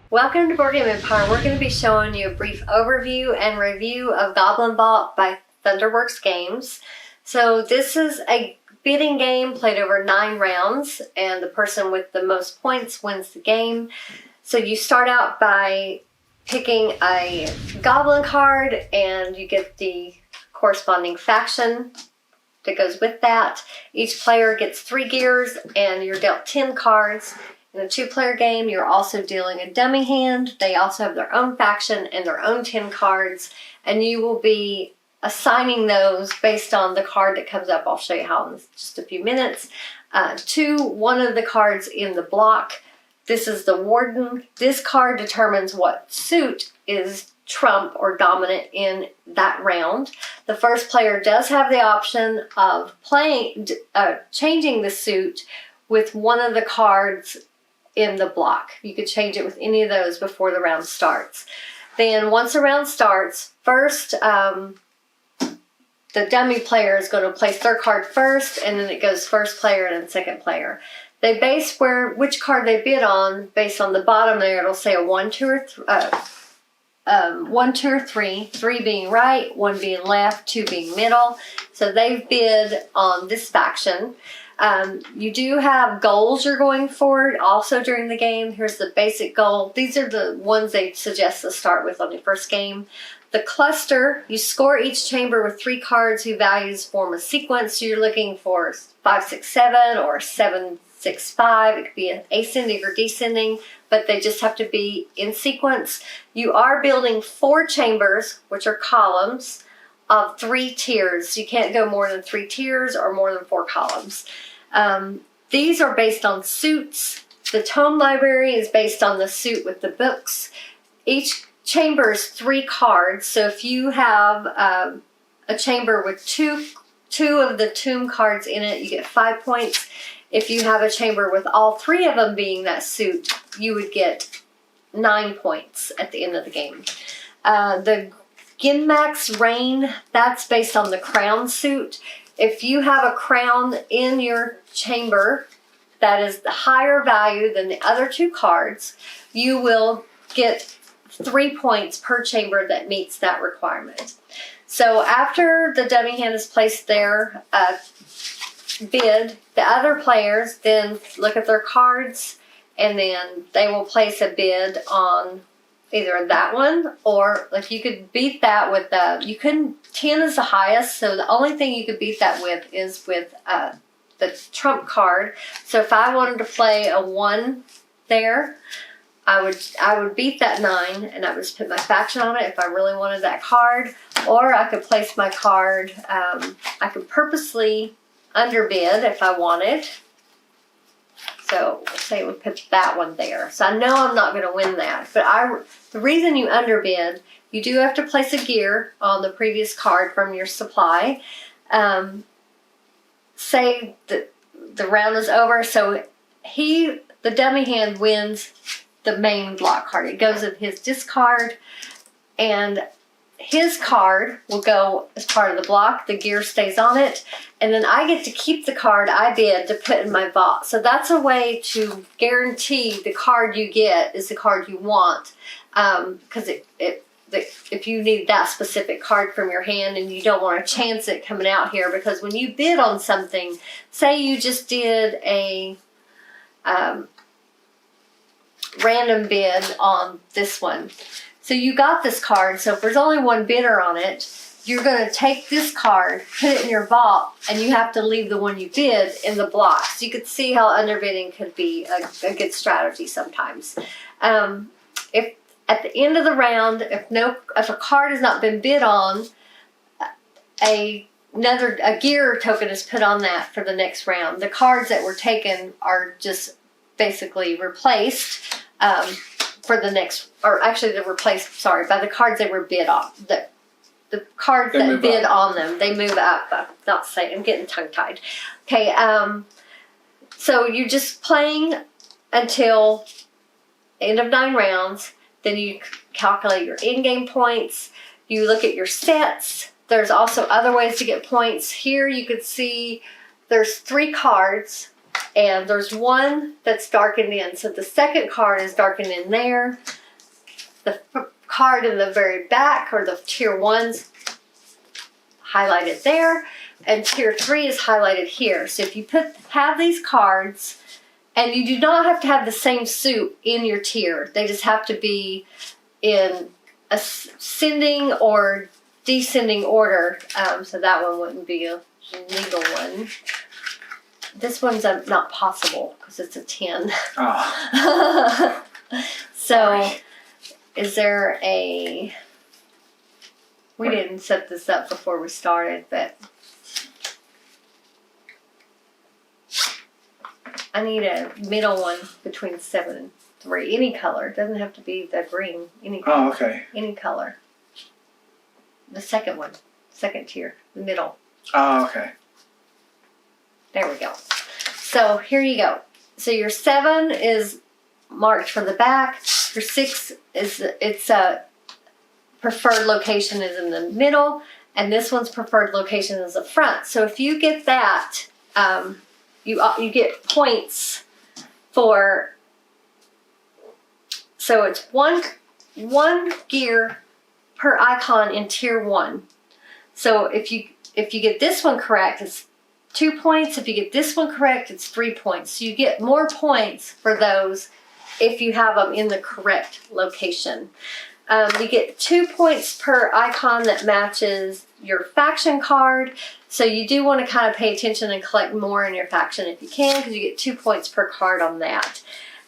Welcome to Board Game Empire. We're going to be showing you a brief overview and review of Goblin Vault by Thunderworks Games. So this is a bidding game played over 9 rounds, and the person with the most points wins the game. So you start out by picking a goblin card, and you get the corresponding faction that goes with that. Each player gets 3 gears, and you're dealt 10 cards. In a 2-player game, you're also dealing a dummy hand. They also have their own faction and their own 10 cards, and you will be assigning those based on the card that comes up. I'll show you how in just a few minutes. To one of the cards in the block. This is the Warden. This card determines what suit is trump or dominant in that round. The first player does have the option of changing the suit with one of the cards in the block. You could change it with any of those before the round starts. Then once the round starts, first the dummy player is going to place their card first, and then it goes first player and then second player. They base which card they bid on based on the bottom there. It'll say a 1, 2, or 3. 3 being right, 1 being left, 2 being middle. So they've bid on this faction. You do have goals you're going for also during the game. Here's the basic goal. These are the ones they suggest to start with on your first game. The cluster, you score each chamber with 3 cards whose values form a sequence. So you're looking for 5, 6, 7 or 7, 6, 5. It could be ascending or descending, but they just have to be in sequence. You are building 4 chambers, which are columns, of 3 tiers. You can't go more than 3 tiers or more than 4 columns. These are based on suits. The tome library is based on the suit with the books. Each chamber is 3 cards. So if you have a chamber with two of the tomb cards in it, you get 5 points. If you have a chamber with all 3 of them being that suit, you would get 9 points at the end of the game. The Ginmax Reign, that's based on the crown suit. If you have a crown in your chamber that is the higher value than the other 2 cards, you will get 3 points per chamber that meets that requirement. So after the dummy hand is placed there, bid, the other players then look at their cards, and then they will place a bid on either that one, or like you could beat that with 10 is the highest, so the only thing you could beat that with is with the trump card. So if I wanted to play a 1 there, I would beat that 9, and I would just put my faction on it if I really wanted that card. Or I could place my card, I could purposely underbid if I wanted. So let's say we put that one there. So I know I'm not going to win that. But the reason you underbid, you do have to place a gear on the previous card from your supply. Say that the round is over, so the dummy hand wins the main block card. It goes in his discard, and his card will go as part of the block. The gear stays on it, and then I get to keep the card I bid to put in my vault. So that's a way to guarantee the card you get is the card you want, because if you need that specific card from your hand and you don't want to chance it coming out here, because when you bid on something, say you just did a random bid on this one. So you got this card, so if there's only 1 bidder on it, you're going to take this card, put it in your vault, and you have to leave the one you bid in the block. So you could see how underbidding could be a good strategy sometimes. If at the end of the round, if a card has not been bid on, a gear token is put on that for the next round. The cards that were taken are just basically replaced for the next, or actually they're replaced, by the cards they were bid on. The cards that bid on them, they move up. I'm getting tongue-tied. Okay, so you're just playing until end of 9 rounds. Then you calculate your in-game points. You look at your sets. There's also other ways to get points. Here you could see there's 3 cards, and there's one that's darkened in. So the second card is darkened in there. The card in the very back, or the tier 1's highlighted there, and tier 3 is highlighted here. So if you have these cards, and you do not have to have the same suit in your tier. They just have to be in ascending or descending order. So that one wouldn't be a legal one. This one's not possible because it's a 10. Oh. So, is there a... We didn't set this up before we started, but... I need a middle one between 7 and 3. Any color. It doesn't have to be the green. Any color. Oh, okay. Any color. The second one. Second tier. The middle. Oh, okay. There we go. So here you go. So your 7 is marked from the back. Your 6 is its preferred location is in the middle, and this one's preferred location is the front. So if you get that, you get points for. So it's one gear per icon in tier 1. So if you get this one correct, it's 2 points. If you get this one correct, it's 3 points. So you get more points for those if you have them in the correct location. You get 2 points per icon that matches your faction card. So you do want to kind of pay attention and collect more in your faction if you can, because you get 2 points per card on that.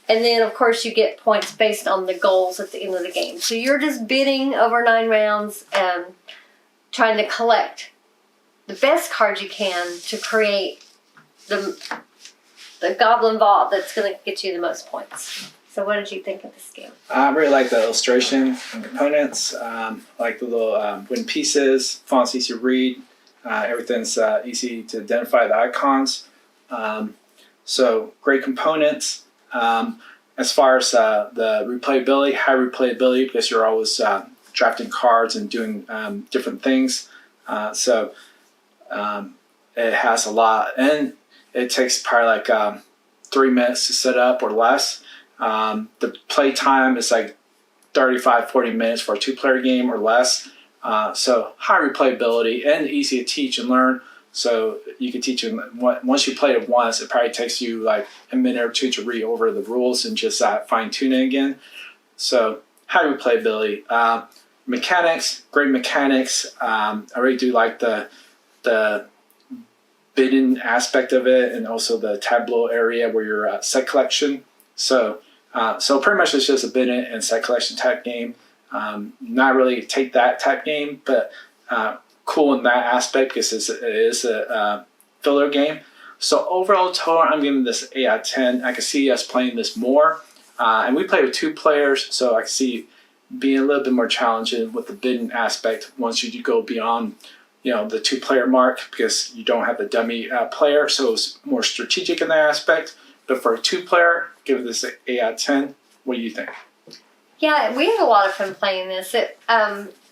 And then, of course, you get points based on the goals at the end of the game. So you're just bidding over 9 rounds and trying to collect the best cards you can to create the Goblin Vault that's going to get you the most points. So what did you think of this game? I really like the illustration and components. Like the little wooden pieces, fonts easy to read. Everything's easy to identify the icons. So great components. As far as the replayability, high replayability, because you're always drafting cards and doing different things. So it has a lot, and it takes probably like 3 minutes to set up or less. The play time is like 35-40 minutes for a 2-player game or less. So high replayability and easy to teach and learn. So you can teach them once you play it once. It probably takes you like a minute or 2 to read over the rules and just fine tune it again. So high replayability. Mechanics, great mechanics. I really do like the bidding aspect of it, and also the tableau area where your set collection. So pretty much it's just a bidding and set collection type game. Not really take that type game, but cool in that aspect because it is a filler game. So overall total, I'm giving this 8 out of 10. I can see us playing this more. And we play with 2 players, so I can see being a little bit more challenging with the bidding aspect once you do go beyond, the 2-player mark, because you don't have the dummy player, so it's more strategic in that aspect. But for a 2-player, give this an 8 out of 10. What do you think? Yeah, we had a lot of fun playing this.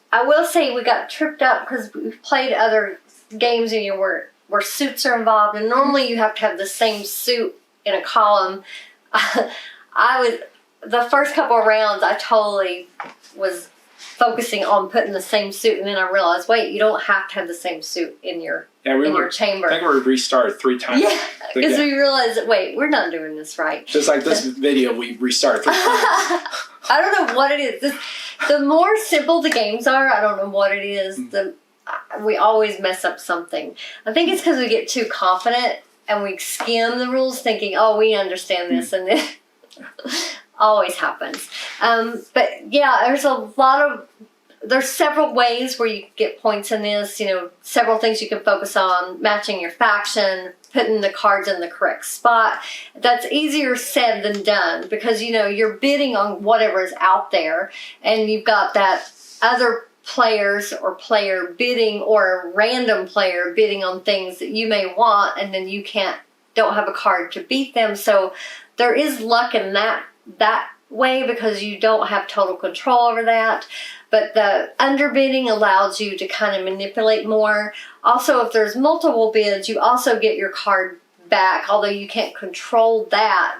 I will say we got tripped up because we've played other games where suits are involved, and normally you have to have the same suit in a column. The first couple of rounds, I totally was focusing on putting the same suit, and then I realized, wait, you don't have to have the same suit in your chamber. I think we restarted 3 times. Yeah, because we realized that, wait, we're not doing this right. Just like this video, we restarted 3 times. I don't know what it is. The more simple the games are, I don't know what it is. We always mess up something. I think it's because we get too confident and we skim the rules thinking, oh, we understand this, and then always happens. But yeah, there's several ways where you get points in this, several things you can focus on: matching your faction, putting the cards in the correct spot. That's easier said than done, because you're bidding on whatever is out there, and you've got that other players or player bidding, or a random player bidding on things that you may want, and then you don't have a card to beat them. So there is luck in that way, because you don't have total control over that. But the underbidding allows you to kind of manipulate more. Also, if there's multiple bids, you also get your card back, although you can't control that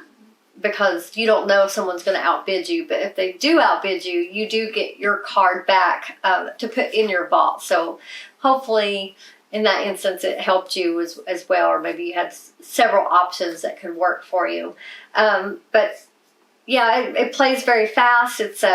because you don't know if someone's going to outbid you. But if they do outbid you, you do get your card back to put in your vault. So hopefully in that instance it helped you as well, or maybe you had several options that could work for you. But yeah, it plays very fast. It's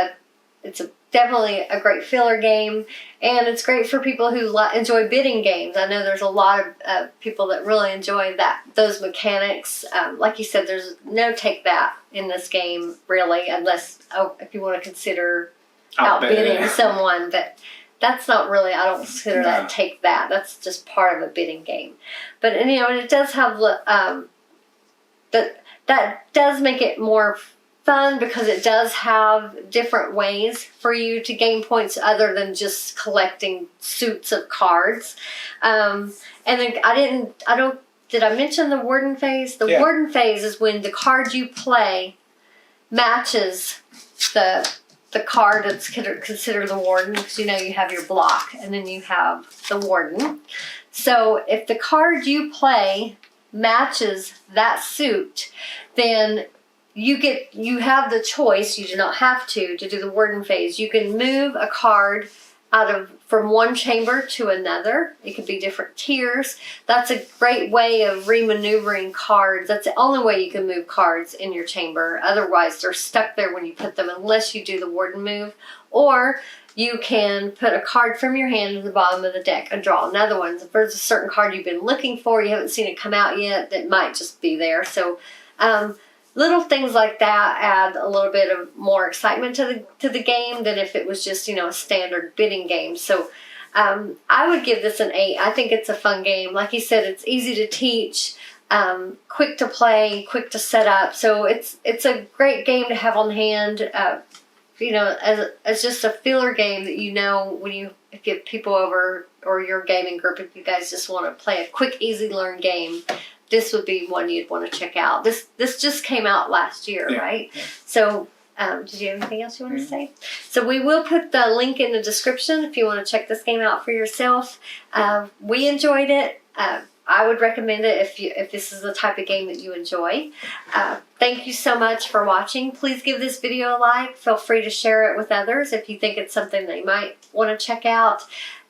definitely a great filler game, and it's great for people who enjoy bidding games. I know there's a lot of people that really enjoy those mechanics. Like you said, there's no take that in this game, really, unless if you want to consider outbidding someone. But that's not really, I don't consider that take that. That's just part of a bidding game. But and it does have that does make it more fun, because it does have different ways for you to gain points other than just collecting suits of cards. And then did I mention the warden phase? The warden phase is when the card you play matches the card that's considered the warden, because you have your block and then you have the warden. So if the card you play matches that suit, then you have the choice, you do not have to do the warden phase. You can move a card from one chamber to another. It could be different tiers. That's a great way of remaneuvering cards. That's the only way you can move cards in your chamber. Otherwise, they're stuck there when you put them, unless you do the warden move. Or you can put a card from your hand at the bottom of the deck and draw another one. If there's a certain card you've been looking for, you haven't seen it come out yet, that might just be there. So, little things like that add a little bit of more excitement to the game than if it was just, a standard bidding game. So I would give this an 8. I think it's a fun game. Like you said, it's easy to teach, quick to play, quick to set up. So it's a great game to have on hand, as just a filler game that when you get people over, or your gaming group, if you guys just want to play a quick, easy learn game, this would be one you'd want to check out. This just came out last year, right? Yeah. So did you have anything else you want to say? So we will put the link in the description if you want to check this game out for yourself. We enjoyed it. I would recommend it if this is the type of game that you enjoy. Thank you so much for watching. Please give this video a like. Feel free to share it with others if you think it's something they might want to check out.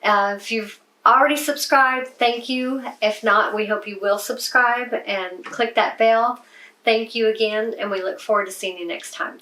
If you've already subscribed, thank you. If not, we hope you will subscribe and click that bell. Thank you again, and we look forward to seeing you next time.